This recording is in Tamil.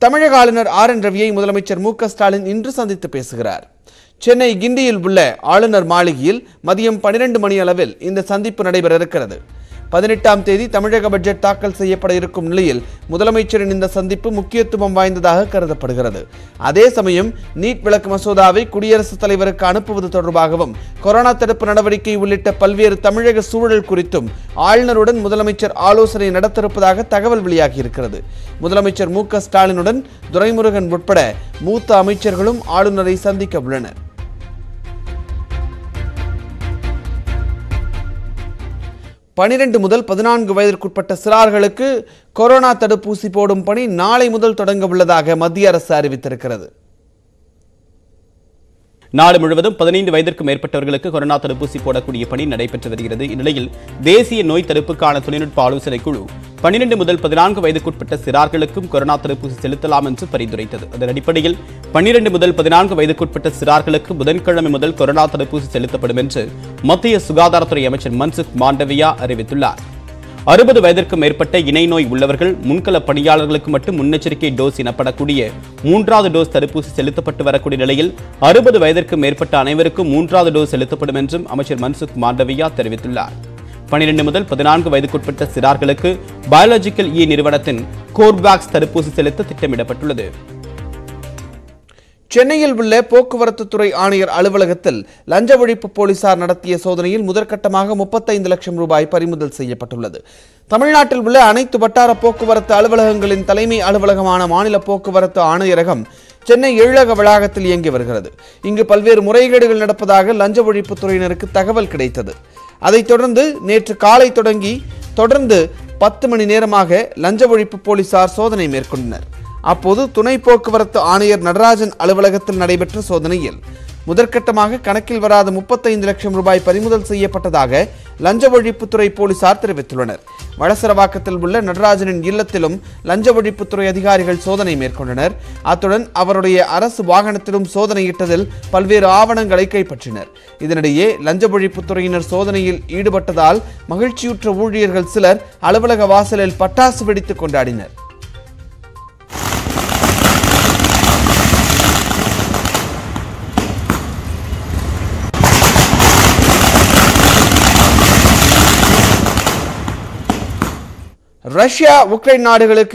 தமிழக ஆளுநர் ஆர்.என். ரவியை முதலமைச்சர் மு.க. ஸ்டாலின் இன்று சந்தித்து பேசுகிறார். சென்னை கிண்டியில் உள்ள ஆளுநர் மாளிகையில் மதியம் 12 மணி அளவில் இந்த சந்திப்பு நடைபெற இருக்கிறது. 18ஆம் தேதி தமிழக பட்ஜெட் தாக்கல் செய்யப்பட இருக்கும் நிலையில் முதலமைச்சரின் இந்த சந்திப்பு முக்கியத்துவம் வாய்ந்ததாக கருதப்படுகிறது. அதே சமயம் நீட் விலக்கு மசோதாவை குடியரசுத் தலைவருக்கு அனுப்புவது தொடர்பாகவும் கொரோனா தடுப்பு நடவடிக்கை உள்ளிட்ட பல்வேறு தமிழக சூழல் குறித்தும் ஆளுநருடன் முதலமைச்சர் ஆலோசனை நடத்திருப்பதாக தகவல் வெளியாகியிருக்கிறது. முதலமைச்சர் மு.க. ஸ்டாலினுடன் துரைமுருகன் உட்பட மூத்த அமைச்சர்களும் ஆளுநரை சந்திக்க உள்ளனர். 12 முதல் 14 வயதிற்குட்பட்ட சிறார்களுக்கு கொரோனா தடுப்பூசி போடும் பணி நாளை முதல் தொடங்க உள்ளதாக மத்திய அரசு அறிவித்திருக்கிறது. நாடு முழுவதும் 15 வயதிற்கு மேற்பட்டவர்களுக்கு கொரோனா தடுப்பூசி போடக்கூடிய பணி நடைபெற்று வருகிறது. இந்நிலையில் தேசிய நோய் தடுப்புக்கான தொழில்நுட்ப ஆலோசனை குழு 12 முதல் 14 வயதுக்குட்பட்ட சிறார்களுக்கும் கொரோனா தடுப்பூசி செலுத்தலாம் என்று பரிந்துரைத்தது. அதன் அடிப்படையில் 12 முதல் 14 வயதுக்குட்பட்ட சிறார்களுக்கு புதன்கிழமை முதல் கொரோனா தடுப்பூசி செலுத்தப்படும் என்று மத்திய சுகாதாரத்துறை அமைச்சர் மன்சுக் மாண்டவியா அறிவித்துள்ளார். 60 வயதிற்கு மேற்பட்ட இணை நோய் உள்ளவர்கள், முன்கள பணியாளர்களுக்கு மட்டும் முன்னெச்சரிக்கை டோஸ் எனப்படக்கூடிய 3வது டோஸ் தடுப்பூசி செலுத்தப்பட்டு வரக்கூடிய நிலையில் 60 வயதிற்கு மேற்பட்ட அனைவருக்கும் 3வது டோஸ் செலுத்தப்படும் என்றும் அமைச்சர் மன்சுக் மாண்டவியா தெரிவித்துள்ளார். 12 முதல் 14 வயதுக்குட்பட்ட சிறார்களுக்கு பயாலஜிக்கல் நிறுவனத்தின் கோர்வேக்ஸ் தடுப்பூசி செலுத்த திட்டமிடப்பட்டுள்ளது. சென்னையில் உள்ள போக்குவரத்து துறை ஆணையர் அலுவலகத்தில் லஞ்ச ஒழிப்பு போலீசார் நடத்திய சோதனையில் முதற்கட்டமாக 35 லட்சம் ரூபாய் பறிமுதல் செய்யப்பட்டுள்ளது. தமிழ்நாட்டில் உள்ள அனைத்து வட்டார போக்குவரத்து அலுவலகங்களின் தலைமை அலுவலகமான மாநில போக்குவரத்து ஆணையரகம் சென்னை எழிலக வளாகத்தில் இயங்கி வருகிறது. இங்கு பல்வேறு முறைகேடுகள் நடப்பதாக லஞ்ச ஒழிப்பு துறையினருக்கு தகவல் கிடைத்தது. அதைத் தொடர்ந்து நேற்று காலை தொடர்ந்து 10 மணி நேரமாக லஞ்ச ஒழிப்பு போலீசார் சோதனை மேற்கொண்டனர். அப்போது துணை போக்குவரத்து ஆணையர் நடராஜன் அலுவலகத்தில் நடைபெற்ற சோதனையில் முதற்கட்டமாக கணக்கில் வராத 35 லட்சம் ரூபாய் பறிமுதல் செய்யப்பட்டதாக லஞ்ச ஒழிப்புத்துறை போலீசார் தெரிவித்துள்ளனர். வளசரவாக்கத்தில் உள்ள நடராஜனின் இல்லத்திலும் லஞ்ச ஒழிப்புத்துறை அதிகாரிகள் சோதனை மேற்கொண்டனர். அத்துடன் அவருடைய அரசு வாகனத்திலும் சோதனையிட்டதில் பல்வேறு ஆவணங்களை கைப்பற்றினர். இதனிடையே லஞ்ச ஒழிப்புத்துறையினர் சோதனையில் ஈடுபட்டதால் மகிழ்ச்சியுற்ற ஊழியர்கள் சிலர் அலுவலக வாசலில் பட்டாசு வெடித்து கொண்டாடினர். ரஷ்யா உக்ரைன் நாடுகளுக்கு